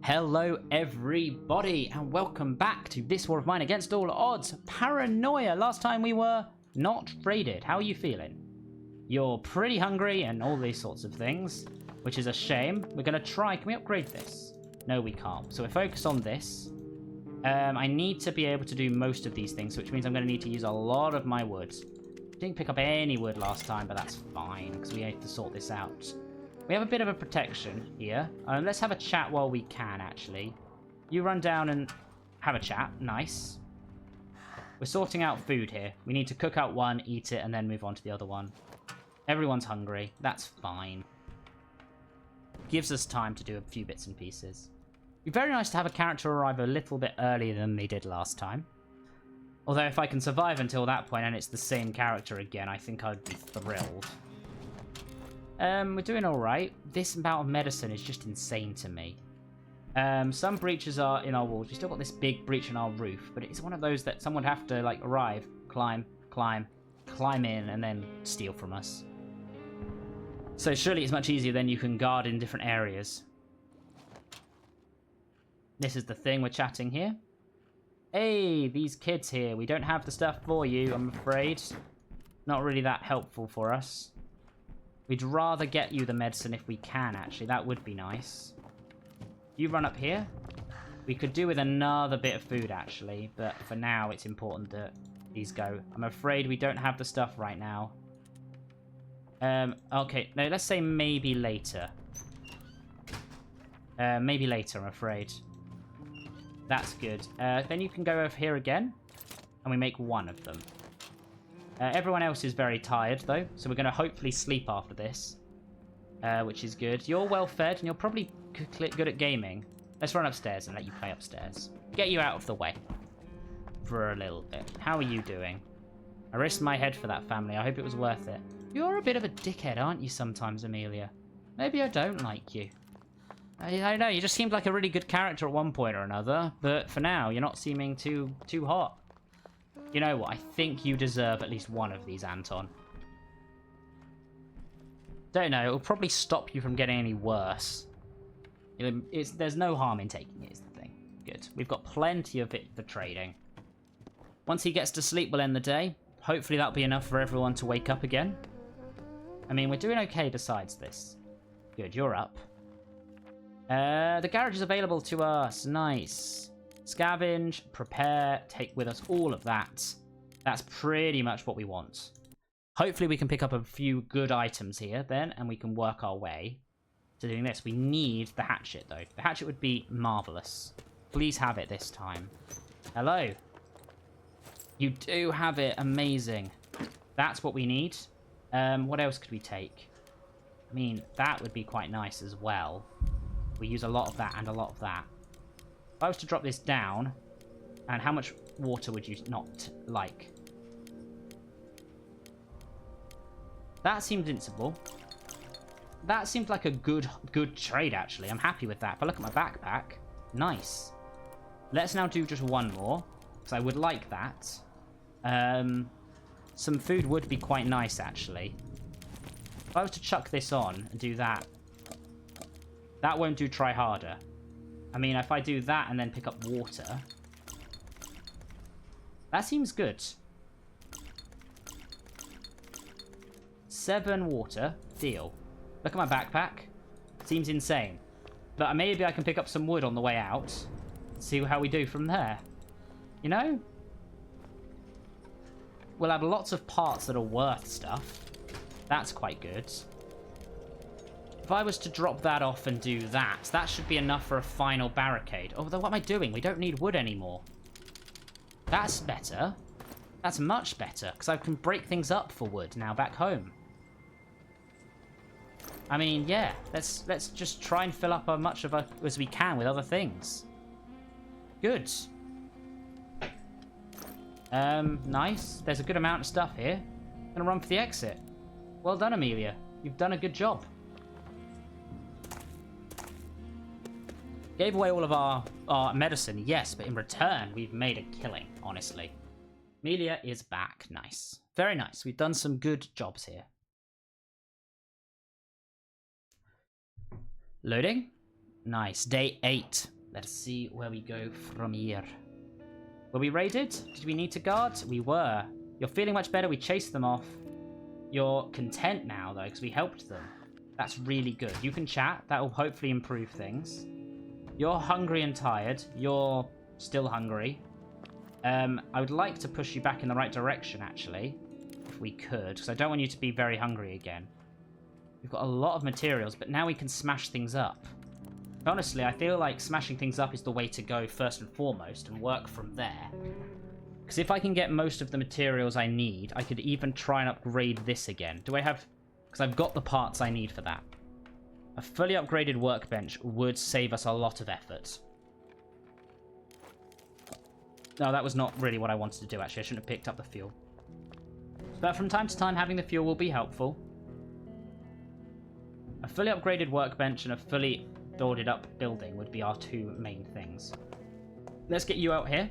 Hello everybody and welcome back to this war of mine against all odds, Paranoia. Last time we were not raided. How are you feeling? You're pretty hungry and all these sorts of things, which is a shame. We're going to try, can we upgrade this? No, we can't. So we're focused on this. I need to be able to do most of these things, which means I'm going to need to use a lot of my wood. Didn't pick up any wood last time, but that's fine because we have to sort this out. We have a bit of a protection here. Let's have a chat while we can, actually. You run down and have a chat. Nice. We're sorting out food here. We need to cook out one, eat it, and then move on to the other one. Everyone's hungry. That's fine. Gives us time to do a few bits and pieces. It'd be very nice to have a character arrive a little bit earlier than they did last time. Although if I can survive until that point and it's the same character again, I think I'd be thrilled. We're doing alright. This amount of medicine is just insane to me. Some breaches are in our walls. We still got this big breach in our roof, but it's one of those that someone would have to, like, arrive, climb in, and then steal from us. So surely it's much easier than you can guard in different areas. This is the thing, we're chatting here. Hey, these kids here, we don't have the stuff for you, I'm afraid. Not really that helpful for us. We'd rather get you the medicine if we can, actually. That would be nice. You run up here. We could do with another bit of food, actually. But for now, it's important that these go. I'm afraid we don't have the stuff right now. Okay. No, let's say maybe later. Maybe later, I'm afraid. That's good. Then you can go over here again. And we make one of them. Everyone else is very tired, though, so we're going to hopefully sleep after this, which is good. You're well fed, and you're probably good at gaming. Let's run upstairs and let you play upstairs. Get you out of the way for a little bit. How are you doing? I risked my head for that family. I hope it was worth it. You're a bit of a dickhead, aren't you, sometimes, Amelia? Maybe I don't like you. I know, you just seemed like a really good character at one point or another, but for now, you're not seeming too hot. You know what? I think you deserve at least one of these, Anton. Don't know. It'll probably stop you from getting any worse. There's no harm in taking it, is the thing. Good. We've got plenty of it for trading. Once he gets to sleep, we'll end the day. Hopefully that'll be enough for everyone to wake up again. I mean, we're doing okay besides this. Good, you're up. The garage is available to us. Nice. Scavenge, prepare, take with us all of that. That's pretty much what we want. Hopefully we can pick up a few good items here then, and we can work our way to doing this. We need the hatchet, though. The hatchet would be marvellous. Please have it this time. Hello. You do have it. Amazing. That's what we need. What else could we take? I mean, that would be quite nice as well. We use a lot of that and a lot of that. If I was to drop this down, and how much water would you not like? That seemed invincible. That seemed like a good trade, actually. I'm happy with that. If I look at my backpack, nice. Let's now do just one more, because I would like that. Some food would be quite nice, actually. If I was to chuck this on and do that, that won't do try harder. I mean, if I do that and then pick up water, that seems good. 7 water, deal. Look at my backpack. Seems insane. But maybe I can pick up some wood on the way out. See how we do from there. You know? We'll have lots of parts that are worth stuff. That's quite good. If I was to drop that off and do that, that should be enough for a final barricade. Although, what am I doing? We don't need wood anymore. That's better. That's much better, because I can break things up for wood now back home. I mean, yeah, let's just try and fill up as much of it as we can with other things. Good. Nice. There's a good amount of stuff here. I'm gonna run for the exit. Well done, Amelia. You've done a good job. Gave away all of our medicine, yes, but in return, we've made a killing, honestly. Amelia is back. Nice. Very nice. We've done some good jobs here. Loading. Nice. Day 8. Let's see where we go from here. Were we raided? Did we need to guard? We were. You're feeling much better. We chased them off. You're content now, though, because we helped them. That's really good. You can chat. That will hopefully improve things. You're hungry and tired. You're still hungry. I would like to push you back in the right direction, actually, if we could, because I don't want you to be very hungry again. We've got a lot of materials, but now we can smash things up. Honestly, I feel like smashing things up is the way to go first and foremost and work from there. Because if I can get most of the materials I need, I could even try and upgrade this again. Do I have... Because I've got the parts I need for that. A fully upgraded workbench would save us a lot of effort. No, that was not really what I wanted to do, actually. I shouldn't have picked up the fuel. But from time to time, having the fuel will be helpful. A fully upgraded workbench and a fully boarded up building would be our two main things. Let's get you out here.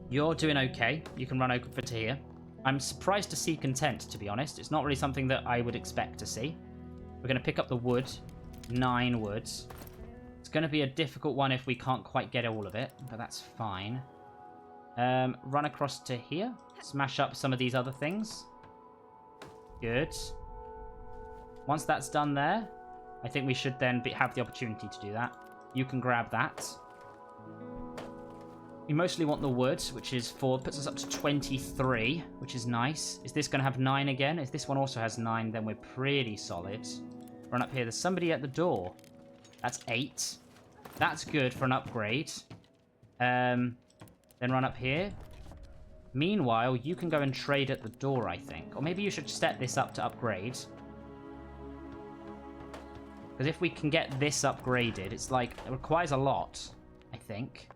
You're doing okay. You can run over to here. I'm surprised to see content, to be honest. It's not really something that I would expect to see. We're going to pick up the wood. 9 woods. It's going to be a difficult one if we can't quite get all of it, but that's fine. Run across to here. Smash up some of these other things. Good. Once that's done there, I think we should then have the opportunity to do that. You can grab that. We mostly want the wood, which is 4. Puts us up to 23, which is nice. Is this going to have 9 again? If this one also has 9, then we're pretty solid. Run up here. There's somebody at the door. That's 8. That's good for an upgrade. Then run up here. Meanwhile, you can go and trade at the door, I think. Or maybe you should set this up to upgrade. Because if we can get this upgraded, it's like, it requires a lot, I think.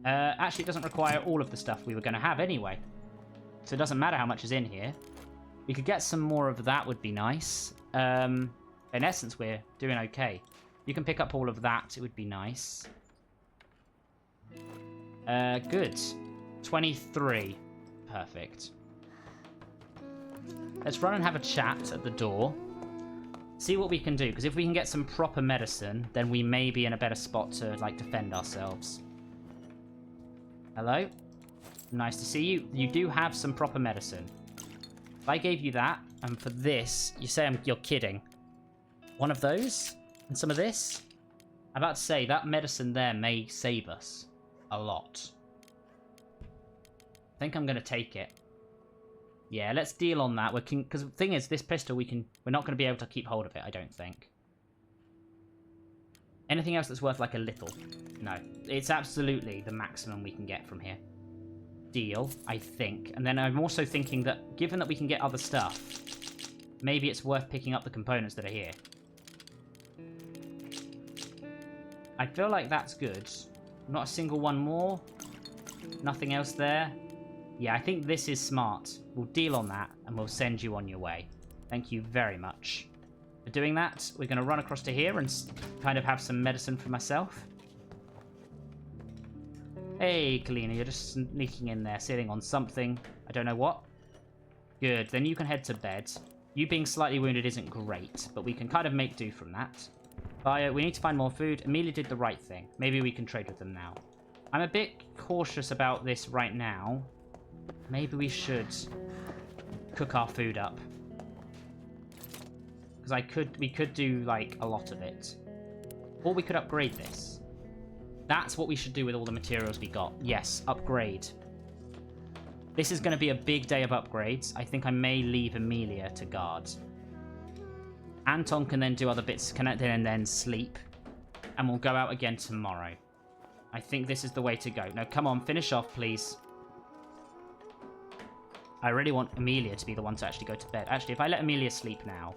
Actually, it doesn't require all of the stuff we were going to have anyway. So it doesn't matter how much is in here. We could get some more of that, would be nice. In essence, we're doing okay. You can pick up all of that, it would be nice. Good. 23. Perfect. Let's run and have a chat at the door. See what we can do, because if we can get some proper medicine, then we may be in a better spot to, like, defend ourselves. Hello? Nice to see you. You do have some proper medicine. If I gave you that, and for this, you say you're kidding. One of those? And some of this? I'm about to say, that medicine there may save us a lot. I think I'm going to take it. Yeah, let's deal on that. Because the thing is, this pistol, we're not going to be able to keep hold of it, I don't think. Anything else that's worth like a little? No. It's absolutely the maximum we can get from here. Deal, I think. And then I'm also thinking that, given that we can get other stuff, maybe it's worth picking up the components that are here. I feel like that's good. Not a single one more. Nothing else there. Yeah, I think this is smart. We'll deal on that, and we'll send you on your way. Thank you very much. For doing that, we're going to run across to here and kind of have some medicine for myself. Hey, Kalina, you're just sneaking in there, sitting on something. I don't know what. Good, then you can head to bed. You being slightly wounded isn't great, but we can kind of make do from that. Bio, we need to find more food. Amelia did the right thing. Maybe we can trade with them now. I'm a bit cautious about this right now. Maybe we should cook our food up. Because we could do, like, a lot of it. Or we could upgrade this. That's what we should do with all the materials we got. Yes, upgrade. This is going to be a big day of upgrades. I think I may leave Amelia to guard. Anton can then do other bits, connect in and then sleep. And we'll go out again tomorrow. I think this is the way to go. No, come on, finish off, please. I really want Amelia to be the one to actually go to bed. Actually, if I let Amelia sleep now,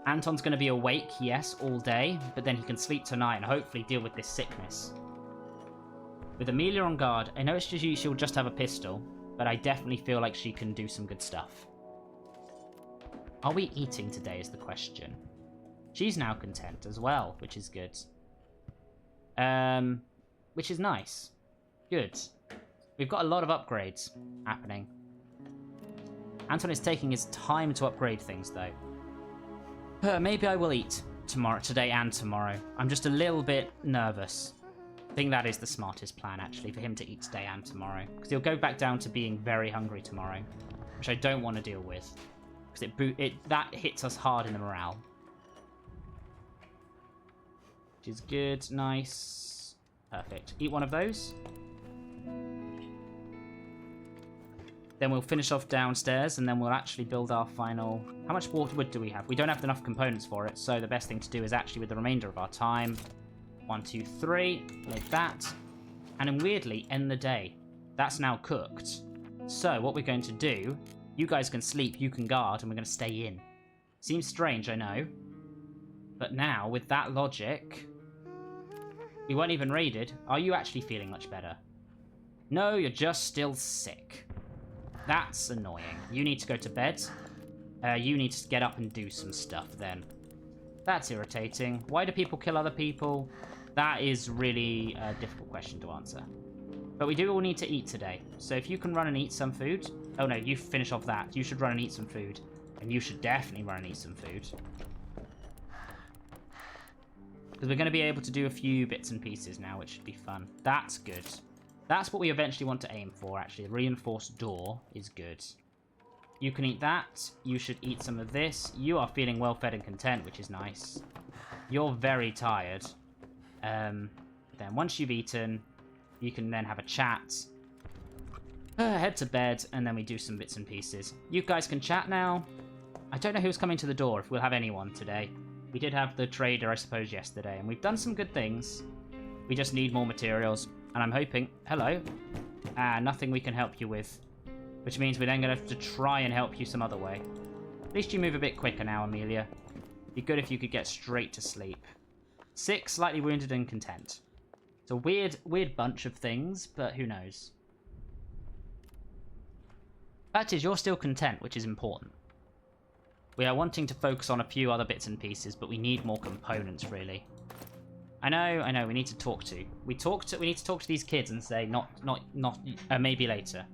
Anton's going to be awake, yes, all day, but then he can sleep tonight and hopefully deal with this sickness. With Amelia on guard, I know she'll just have a pistol, but I definitely feel like she can do some good stuff. Are we eating today is the question. She's now content as well, which is good. Which is nice. Good. We've got a lot of upgrades happening. Anton is taking his time to upgrade things, though. Maybe I will eat. today and tomorrow. I'm just a little bit nervous. I think that is the smartest plan, actually, for him to eat today and tomorrow. Because he'll go back down to being very hungry tomorrow, which I don't want to deal with. Because that hits us hard in the morale. Which is good, nice, perfect. Eat one of those. Then we'll finish off downstairs, and then we'll actually build our final... How much wood do we have? We don't have enough components for it, so the best thing to do is actually with the remainder of our time... 1, 2, 3, like that. And then weirdly, end the day. That's now cooked. So what we're going to do, you guys can sleep, you can guard, and we're going to stay in. Seems strange, I know. But now, with that logic, we weren't even raided. Are you actually feeling much better? No, you're just still sick. That's annoying. You need to go to bed. You need to get up and do some stuff then. That's irritating. Why do people kill other people? That is really a difficult question to answer. But we do all need to eat today. So if you can run and eat some food... Oh no, you finish off that. You should run and eat some food. And you should definitely run and eat some food. Because we're going to be able to do a few bits and pieces now, which should be fun. That's good. That's what we eventually want to aim for, actually. A reinforced door is good. You can eat that. You should eat some of this. You are feeling well fed and content, which is nice. You're very tired. Then once you've eaten, you can then have a chat. Head to bed, and then we do some bits and pieces. You guys can chat now. I don't know who's coming to the door, if we'll have anyone today. We did have the trader, I suppose, yesterday, and we've done some good things. We just need more materials, and I'm hoping... Hello. Nothing we can help you with. Which means we're then going to have to try and help you some other way. At least you move a bit quicker now, Amelia. Be good if you could get straight to sleep. Sick, slightly wounded, and content. It's a weird bunch of things, but who knows. Fact is, you're still content, which is important. We are wanting to focus on a few other bits and pieces, but we need more components, really. I know, we need to talk to. We need to talk to these kids and say, maybe later.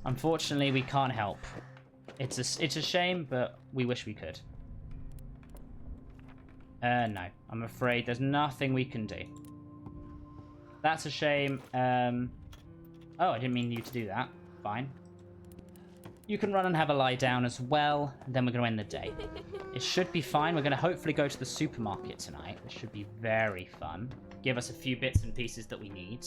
Unfortunately, we can't help. It's a shame, but we wish we could. No. I'm afraid there's nothing we can do. That's a shame. Oh, I didn't mean you to do that. Fine. You can run and have a lie down as well. Then we're going to end the day. It should be fine. We're going to hopefully go to the supermarket tonight, which should be very fun. Give us a few bits and pieces that we need.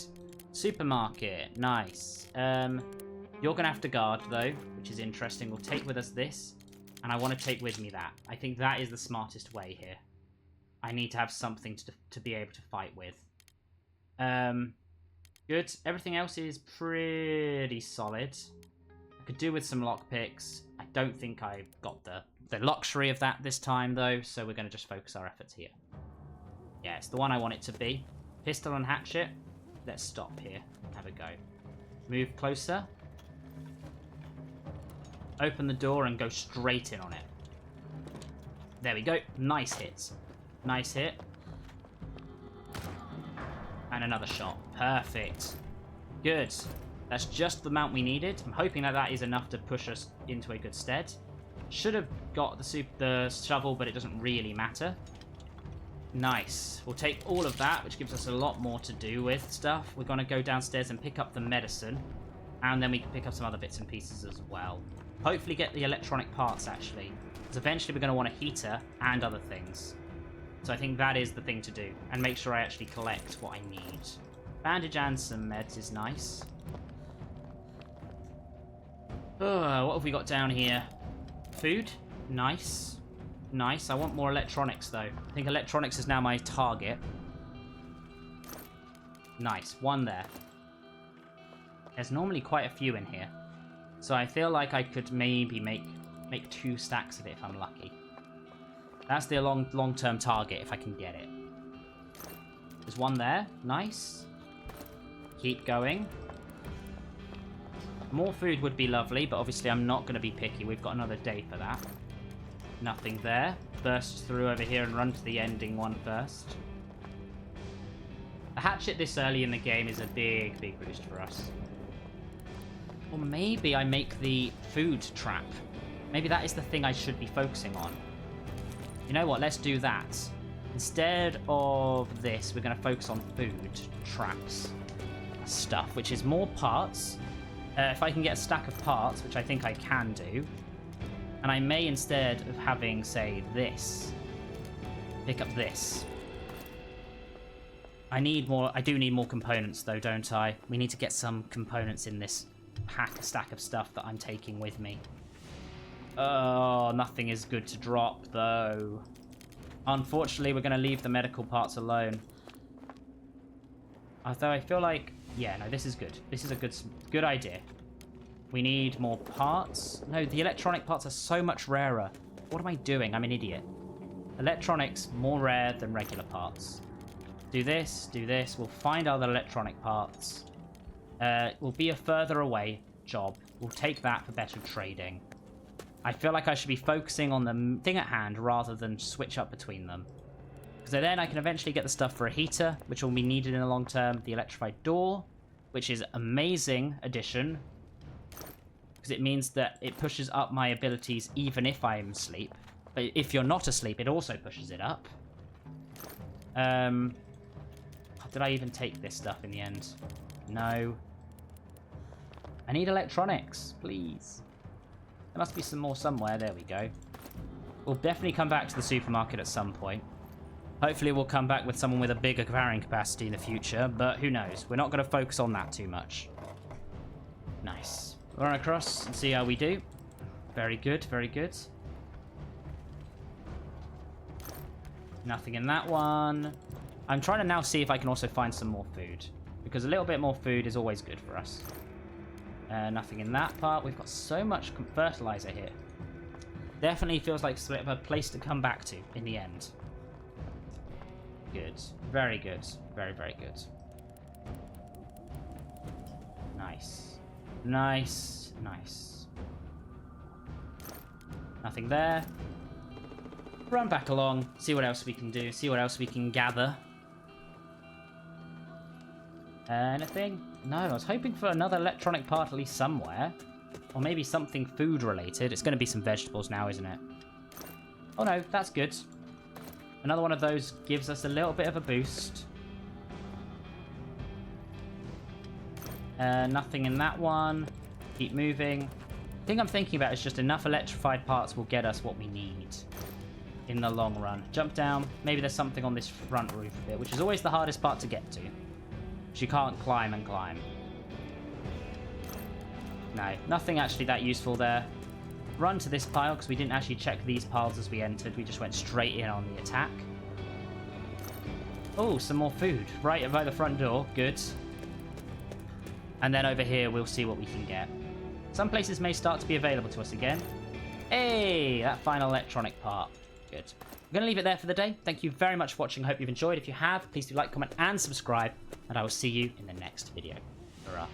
Supermarket. Nice. You're going to have to guard, though, which is interesting. We'll take with us this, and I want to take with me that. I think that is the smartest way here. I need to have something to be able to fight with. Good. Everything else is pretty solid. I could do with some lockpicks. I don't think I've got the luxury of that this time, though, so we're going to just focus our efforts here. Yeah, it's the one I want it to be. Pistol and hatchet. Let's stop here and have a go. Move closer. Open the door and go straight in on it. There we go. Nice hit. Nice hit. And another shot. Perfect. Good. That's just the amount we needed. I'm hoping that that is enough to push us into a good stead. Should have got the shovel, but it doesn't really matter. Nice. We'll take all of that, which gives us a lot more to do with stuff. We're going to go downstairs and pick up the medicine. And then we can pick up some other bits and pieces as well. Hopefully get the electronic parts, actually. Because eventually we're going to want a heater and other things. So I think that is the thing to do. And make sure I actually collect what I need. Bandage and some meds is nice. What have we got down here? Food? Nice. Nice. I want more electronics, though. I think electronics is now my target. Nice. One there. There's normally quite a few in here. So I feel like I could maybe make 2 stacks of it if I'm lucky. That's the long-term target if I can get it. There's one there. Nice. Keep going. More food would be lovely, but obviously I'm not going to be picky. We've got another day for that. Nothing there. Burst through over here and run to the ending one first. The hatchet this early in the game is a big, big boost for us. Or maybe I make the food trap. Maybe that is the thing I should be focusing on. You know what? Let's do that. Instead of this, we're going to focus on food, traps, stuff, which is more parts. If I can get a stack of parts, which I think I can do, and I may, instead of having, say, this, pick up this. I do need more components, though, don't I? We need to get some components in this stack of stuff that I'm taking with me. Oh, nothing is good to drop, though. Unfortunately, we're going to leave the medical parts alone. Although I feel like... Yeah, no, this is good. This is a good idea. We need more parts. No, the electronic parts are so much rarer. What am I doing? I'm an idiot. Electronics, more rare than regular parts. Do this, do this. We'll find other electronic parts. Will be a further away job. We'll take that for better trading. I feel like I should be focusing on the thing at hand rather than switch up between them. So then I can eventually get the stuff for a heater, which will be needed in the long term. The electrified door, which is amazing addition. Because it means that it pushes up my abilities even if I'm asleep. But if you're not asleep, it also pushes it up. Did I even take this stuff in the end? No. I need electronics, please. There must be some more somewhere. There we go. We'll definitely come back to the supermarket at some point. Hopefully we'll come back with someone with a bigger carrying capacity in the future, but who knows? We're not going to focus on that too much. Nice. We'll run across and see how we do. Very good, very good. Nothing in that one. I'm trying to now see if I can also find some more food, because a little bit more food is always good for us. Nothing in that part. We've got so much fertilizer here. Definitely feels like sort of a place to come back to in the end. Good. Very good. Very, very good. Nice. Nice. Nice. Nothing there. Run back along. See what else we can do. See what else we can gather. Anything? No, I was hoping for another electronic part at least somewhere. Or maybe something food related. It's going to be some vegetables now, isn't it? Oh no, that's good. Another one of those gives us a little bit of a boost. Nothing in that one. Keep moving. The thing I'm thinking about is just enough electrified parts will get us what we need in the long run. Jump down. Maybe there's something on this front roof bit, which is always the hardest part to get to. You can't climb and climb. No, nothing actually that useful there. Run to this pile, because we didn't actually check these piles as we entered. We just went straight in on the attack. Oh, some more food. Right by the front door. Good. And then over here, we'll see what we can get. Some places may start to be available to us again. Hey, that final electronic part. Good. I'm going to leave it there for the day. Thank you very much for watching. I hope you've enjoyed. If you have, please do like, comment, and subscribe. And I will see you in the next video. Hurrah.